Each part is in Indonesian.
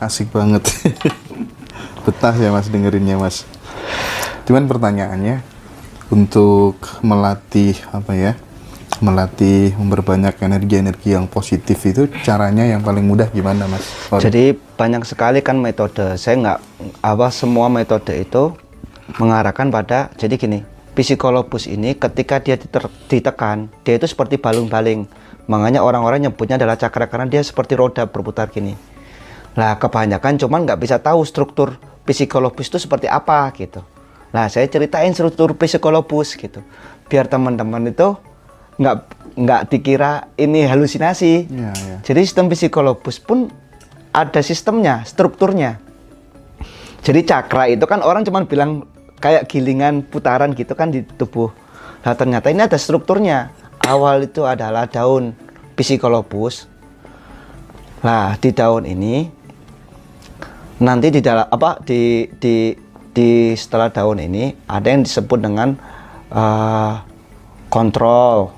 asik banget. Betah ya Mas dengerinnya Mas. Cuman pertanyaannya, untuk melatih melatih memperbanyak energi-energi yang positif itu caranya yang paling mudah gimana Mas? Jadi banyak sekali kan metode. Saya semua metode itu mengarahkan pada, jadi gini, psikolopus ini ketika dia ditekan, dia itu seperti balung-baling. Makanya orang-orang nyebutnya adalah cakra karena dia seperti roda berputar gini. Nah kebanyakan cuman nggak bisa tahu struktur psikolopus itu seperti apa gitu. Nah saya ceritain struktur psikolopus gitu, biar teman-teman itu nggak dikira ini halusinasi. Ya. Jadi sistem psikolopus pun ada sistemnya, strukturnya. Jadi cakra itu kan orang cuma bilang kayak gilingan putaran gitu kan di tubuh. Nah ternyata ini ada strukturnya. Awal itu adalah daun psikolopus. Nah di daun ini nanti di dalam di setelah daun ini ada yang disebut dengan kontrol,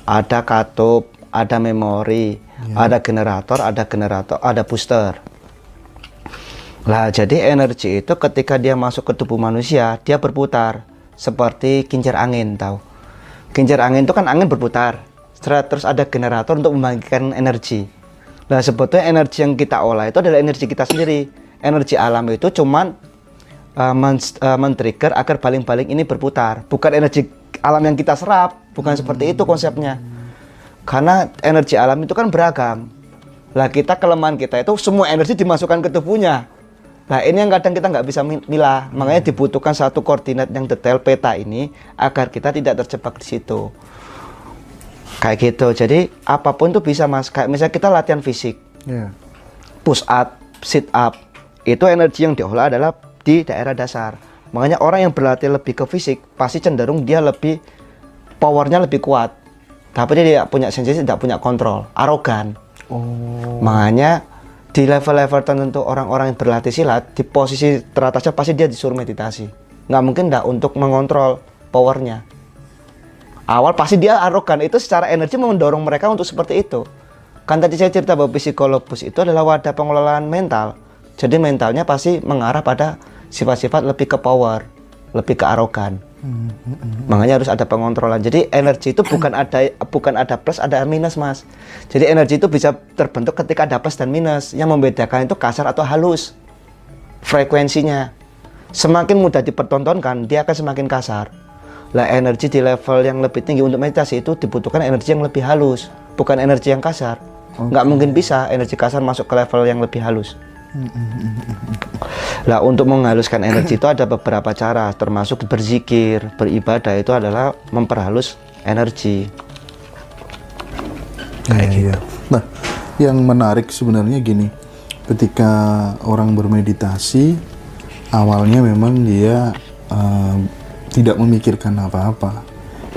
ada katup, ada memori, ada generator, ada booster. Nah, jadi energi itu ketika dia masuk ke tubuh manusia, dia berputar seperti kincir angin, tahu? Kincir angin itu kan angin berputar. Terus ada generator untuk membagikan energi. Nah, sebetulnya energi yang kita olah itu adalah energi kita sendiri. Energi alam itu cuman men-trigger agar baling-baling ini berputar. Bukan energi alam yang kita serap, bukan seperti itu konsepnya. Karena energi alam itu kan beragam. Lah kelemahan kita itu semua energi dimasukkan ke tubuhnya. Nah ini yang kadang kita nggak bisa milah, makanya dibutuhkan satu koordinat yang detail peta ini agar kita tidak terjebak di situ. Kayak gitu, jadi apapun itu bisa Mas. Kayak misalnya kita latihan fisik, push up, sit up, itu energi yang diolah adalah di daerah dasar. Makanya orang yang berlatih lebih ke fisik pasti cenderung dia lebih powernya lebih kuat, tapi dia tidak punya sensasi, tidak punya kontrol, arogan. Makanya di level-level tertentu orang-orang yang berlatih silat di posisi teratasnya pasti dia disuruh meditasi. Nggak mungkin untuk mengontrol powernya. Awal pasti dia arogan, itu secara energi mendorong mereka untuk seperti itu. Kan tadi saya cerita bahwa psikolopus itu adalah wadah pengelolaan mental. Jadi mentalnya pasti mengarah pada sifat-sifat lebih ke power, lebih ke arogan. Makanya harus ada pengontrolan. Jadi energi itu bukan ada plus ada minus Mas. Jadi energi itu bisa terbentuk ketika ada plus dan minus. Yang membedakan itu kasar atau halus. Frekuensinya semakin mudah dipertontonkan, dia akan semakin kasar. Lah energi di level yang lebih tinggi untuk meditasi itu dibutuhkan energi yang lebih halus, bukan energi yang kasar. Nggak mungkin bisa energi kasar masuk ke level yang lebih halus. Lah untuk menghaluskan energi itu ada beberapa cara, termasuk berzikir, beribadah, itu adalah memperhalus energi. Kayak gitu. Nah, yang menarik sebenarnya gini, ketika orang bermeditasi, awalnya memang dia tidak memikirkan apa-apa.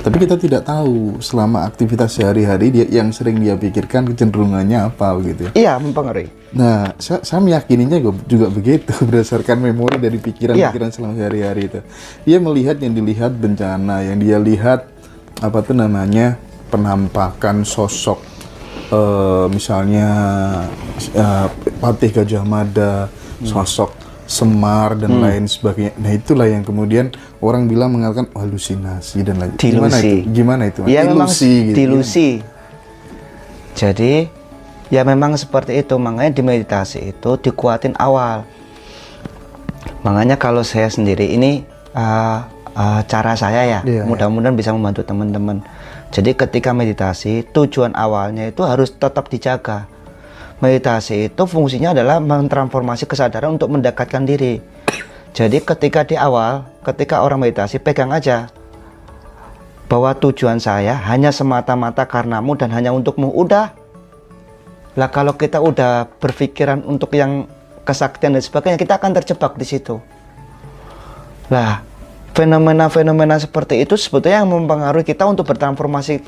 Tapi kita tidak tahu selama aktivitas sehari-hari dia yang sering dia pikirkan kecenderungannya apa gitu ya. Iya, mempengaruhi. Nah, saya meyakininya juga begitu berdasarkan memori dari pikiran-pikiran selama sehari-hari itu. Dia melihat yang dilihat bencana, yang dia lihat penampakan sosok misalnya Patih Gajah Mada, sosok Semar dan lain sebagainya. Nah itulah yang kemudian orang bilang mengatakan halusinasi dan lain. Gimana itu? Ya, ilusi. Ilusi. Jadi ya memang seperti itu. Makanya di meditasi itu dikuatin awal. Makanya kalau saya sendiri ini cara saya ya, mudah-mudahan bisa membantu teman-teman. Jadi ketika meditasi tujuan awalnya itu harus tetap dijaga. Meditasi itu fungsinya adalah mentransformasi kesadaran untuk mendekatkan diri. Jadi ketika di awal, ketika orang meditasi, pegang aja bahwa tujuan saya hanya semata-mata karenamu dan hanya untukmu. Udah. Lah kalau kita udah berpikiran untuk yang kesaktian dan sebagainya, kita akan terjebak di situ. Lah, fenomena-fenomena seperti itu sebetulnya yang mempengaruhi kita untuk bertransformasi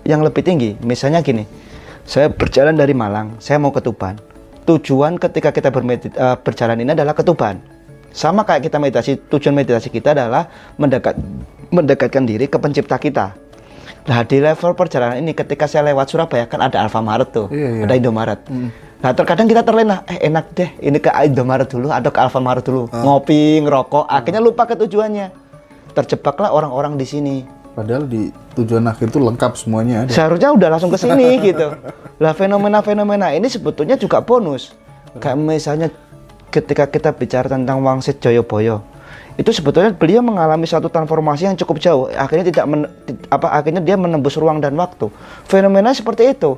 yang lebih tinggi. Misalnya gini, saya berjalan dari Malang, saya mau ke Tuban. Tujuan ketika kita berjalan ini adalah ke Tuban. Sama kayak kita meditasi, tujuan meditasi kita adalah mendekatkan diri ke pencipta kita. Nah di level perjalanan ini ketika saya lewat Surabaya kan ada Alfamart tuh, ada Indomaret. Nah terkadang kita terlena, enak deh ini ke Indomaret dulu atau ke Alfamart dulu, ngopi, ngerokok, akhirnya lupa ke tujuannya. Terjebaklah orang-orang di sini. Padahal di tujuan akhir itu lengkap semuanya ada. Seharusnya udah langsung ke sini gitu. Lah fenomena-fenomena ini sebetulnya juga bonus. Kayak misalnya ketika kita bicara tentang Wangsit Joyoboyo, itu sebetulnya beliau mengalami suatu transformasi yang cukup jauh. Akhirnya akhirnya dia menembus ruang dan waktu. Fenomena seperti itu.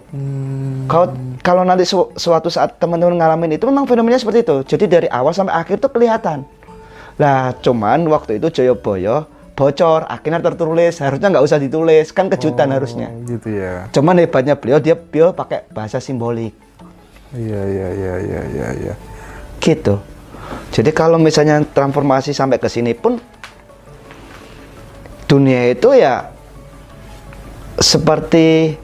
Kalau nanti suatu saat teman-teman ngalamin itu, memang fenomenanya seperti itu. Jadi dari awal sampai akhir itu kelihatan. Lah cuman waktu itu Joyoboyo bocor, akhirnya tertulis, harusnya nggak usah ditulis, kan kejutan harusnya. Gitu ya. Cuman hebatnya beliau pakai bahasa simbolik. Iya. Gitu. Jadi kalau misalnya transformasi sampai ke sini pun, dunia itu ya seperti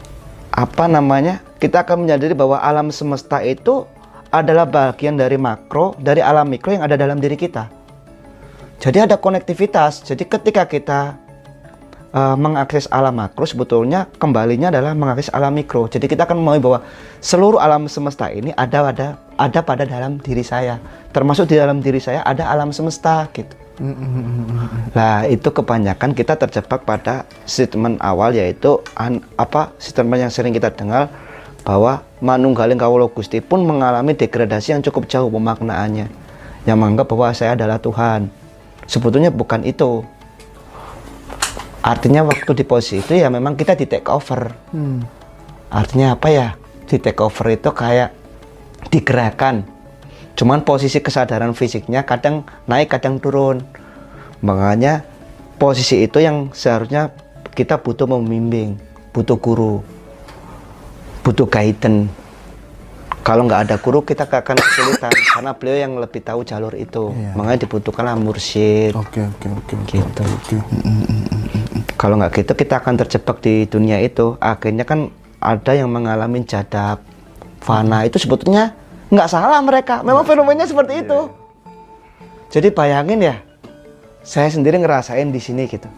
apa namanya? Kita akan menyadari bahwa alam semesta itu adalah bagian dari makro, dari alam mikro yang ada dalam diri kita. Jadi ada konektivitas. Jadi ketika kita mengakses alam makro, sebetulnya kembalinya adalah mengakses alam mikro. Jadi kita akan memahami bahwa seluruh alam semesta ini ada pada dalam diri saya. Termasuk di dalam diri saya ada alam semesta gitu. Nah itu kebanyakan kita terjebak pada statement awal, yaitu statement yang sering kita dengar bahwa manunggaling kawula Gusti pun mengalami degradasi yang cukup jauh pemaknaannya, yang menganggap bahwa saya adalah Tuhan. Sebetulnya bukan itu. Artinya waktu di posisi itu ya memang kita di take over. Artinya apa ya? Di take over itu kayak digerakkan. Cuman posisi kesadaran fisiknya kadang naik kadang turun. Makanya posisi itu yang seharusnya kita butuh membimbing, butuh guru, butuh guidance. Kalau nggak ada guru kita akan kesulitan karena beliau yang lebih tahu jalur itu. Makanya dibutuhkanlah mursyid. Oke. Gitu. Kalau nggak gitu kita akan terjebak di dunia itu. Akhirnya kan ada yang mengalami jadab, fana. Itu sebetulnya nggak salah mereka. Memang fenomenanya seperti itu. Jadi bayangin ya, saya sendiri ngerasain di sini gitu.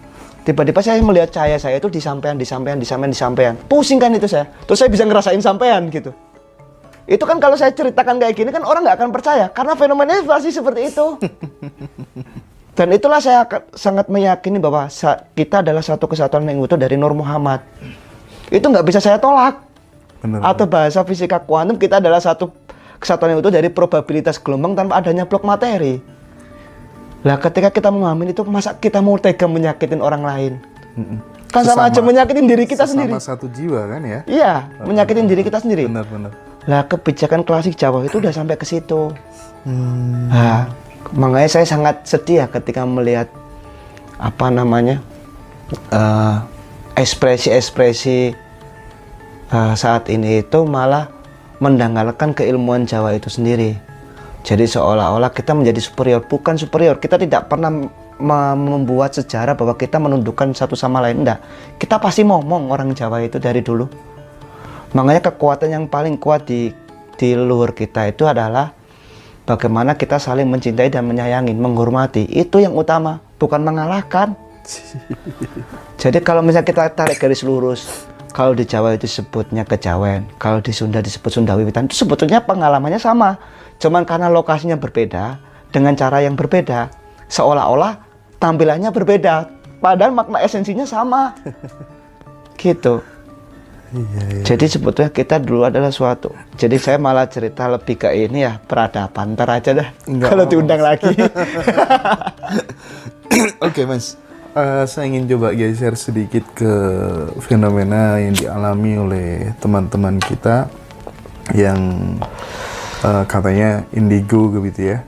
Tiba-tiba saya melihat cahaya saya itu disampaikan. Pusing kan itu saya. Terus saya bisa ngerasain sampean gitu. Itu kan kalau saya ceritakan kayak gini kan orang nggak akan percaya karena fenomenanya pasti seperti itu. Dan itulah saya sangat meyakini bahwa kita adalah satu kesatuan yang utuh dari Nur Muhammad. Itu nggak bisa saya tolak. Bener. Atau bahasa fisika kuantum, kita adalah satu kesatuan yang utuh dari probabilitas gelombang tanpa adanya blok materi. Lah ketika kita memahami itu, masa kita mau tega menyakitin orang lain? Kan sama aja menyakitin diri kita sendiri. Sama satu jiwa kan ya? Iya, menyakitin diri kita sendiri. Benar. Lah kebijakan klasik Jawa itu udah sampai ke situ. Nah, makanya saya sangat sedih ya ketika melihat ekspresi-ekspresi saat ini itu malah mendanggalkan keilmuan Jawa itu sendiri. Jadi seolah-olah kita menjadi superior. Bukan superior, kita tidak pernah membuat sejarah bahwa kita menundukkan satu sama lain. Enggak, kita pasti ngomong orang Jawa itu dari dulu. Makanya kekuatan yang paling kuat di luhur kita itu adalah bagaimana kita saling mencintai dan menyayangi, menghormati. Itu yang utama, bukan mengalahkan. Jadi kalau misalnya kita tarik garis lurus, kalau di Jawa itu disebutnya kejawen, kalau di Sunda disebut Sunda Wiwitan, itu sebetulnya pengalamannya sama. Cuman karena lokasinya berbeda, dengan cara yang berbeda, seolah-olah tampilannya berbeda, padahal makna esensinya sama. Gitu. Iya. Jadi sebetulnya kita dulu adalah suatu. Jadi saya malah cerita lebih ke ini ya, peradaban. Ntar aja dah kalau diundang lagi. Oke, Mas. Saya ingin coba geser sedikit ke fenomena yang dialami oleh teman-teman kita yang katanya indigo gitu ya.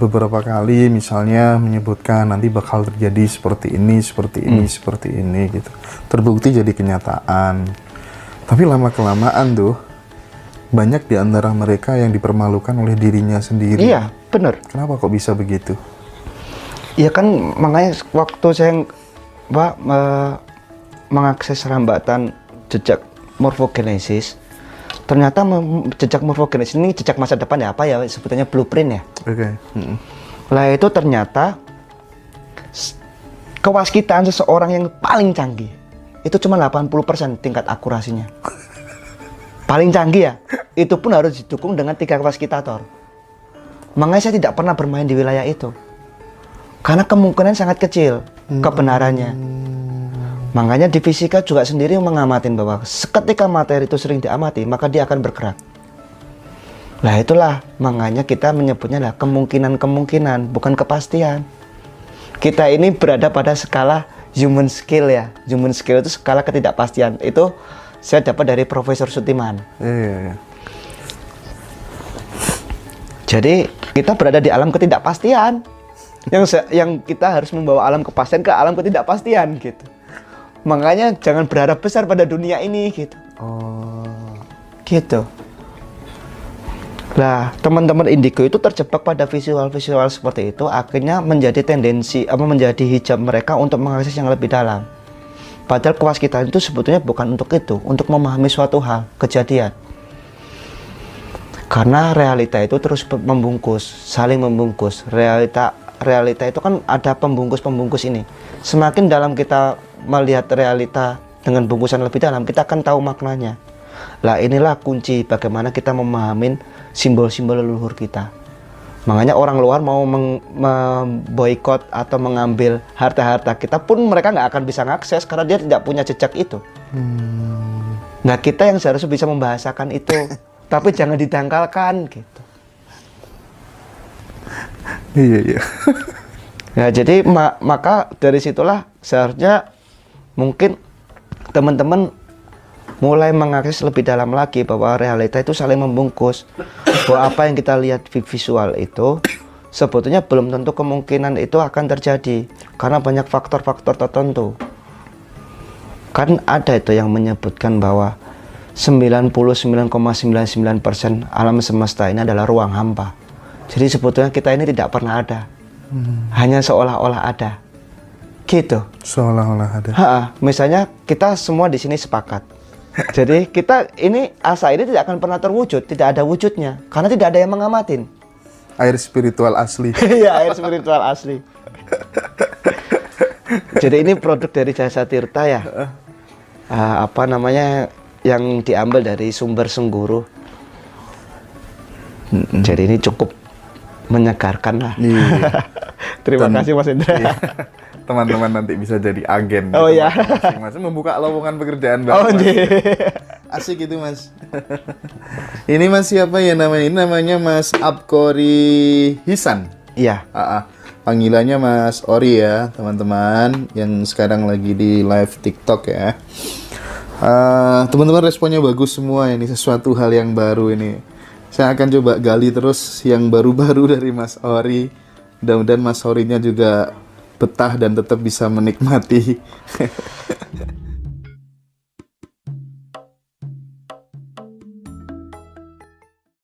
Beberapa kali misalnya menyebutkan nanti bakal terjadi seperti ini gitu. Terbukti jadi kenyataan. Tapi lama-kelamaan tuh banyak di antara mereka yang dipermalukan oleh dirinya sendiri. Iya, benar. Kenapa kok bisa begitu? Iya kan, makanya waktu saya mengakses rambatan jejak morfogenesis, ternyata jejak morfogenesis ini jejak masa depan ya, apa ya sebetulnya blueprint ya. Oke. Lah itu ternyata kewaskitaan seseorang yang paling canggih itu cuma 80% tingkat akurasinya. paling canggih ya, itu pun harus didukung dengan 3 kapasitator. Makanya saya tidak pernah bermain di wilayah itu, karena kemungkinan sangat kecil kebenarannya. Makanya di fisika juga sendiri mengamatin bahwa ketika materi itu sering diamati, maka dia akan bergerak. Nah itulah makanya kita menyebutnya lah kemungkinan-kemungkinan, bukan kepastian. Kita ini berada pada skala human scale ya. Human scale itu skala ketidakpastian. Itu saya dapat dari Profesor Sutiman. Iya. Jadi kita berada di alam ketidakpastian. Yang kita harus membawa alam kepastian ke alam ketidakpastian gitu. Makanya jangan berharap besar pada dunia ini gitu. Oh. Gitu. Nah, teman-teman indigo itu terjebak pada visual-visual seperti itu, akhirnya menjadi tendensi menjadi hijab mereka untuk mengakses yang lebih dalam. Padahal kewaskitan itu sebetulnya bukan untuk itu, untuk memahami suatu hal, kejadian. Karena realita itu terus membungkus, saling membungkus. Realita itu kan ada pembungkus-pembungkus ini. Semakin dalam kita melihat realita dengan bungkusan lebih dalam, kita akan tahu maknanya. Lah inilah kunci bagaimana kita memahami simbol-simbol leluhur kita. Makanya orang luar mau memboikot atau mengambil harta-harta kita pun mereka nggak akan bisa mengakses karena dia tidak punya jejak itu. Nah kita yang seharusnya bisa membahasakan itu, tapi jangan didangkalkan gitu. Iya. Nah jadi maka dari situlah seharusnya mungkin teman-teman mulai mengakses lebih dalam lagi bahwa realita itu saling membungkus. Bahwa apa yang kita lihat visual itu sebetulnya belum tentu kemungkinan itu akan terjadi karena banyak faktor-faktor tertentu. Kan ada itu yang menyebutkan bahwa 99,99% alam semesta ini adalah ruang hampa. Jadi sebetulnya kita ini tidak pernah ada. Hanya seolah-olah ada. Gitu. Seolah-olah ada. Misalnya kita semua di sini sepakat. Jadi kita ini asa ini tidak akan pernah terwujud, tidak ada wujudnya karena tidak ada yang mengamatin. Air spiritual asli. Iya, air spiritual asli. Jadi ini produk dari Jasa Tirta ya. Apa namanya yang diambil dari sumber Sengguru. Jadi ini cukup menyegarkan lah. Iya. Terima kasih Mas Indra. Iya. Teman-teman nanti bisa jadi agen. Oh iya. Mas membuka lowongan pekerjaan Oh baru. iya. Asik itu Mas. Ini Mas siapa ya namanya? Ini namanya Mas Abkori Hisan. Iya. Panggilannya Mas Ori ya, teman-teman yang sekarang lagi di live TikTok ya. Teman-teman responnya bagus semua, ini sesuatu hal yang baru ini. Saya akan coba gali terus yang baru-baru dari Mas Ori. Mudah-mudahan Mas Orinya juga betah dan tetap bisa menikmati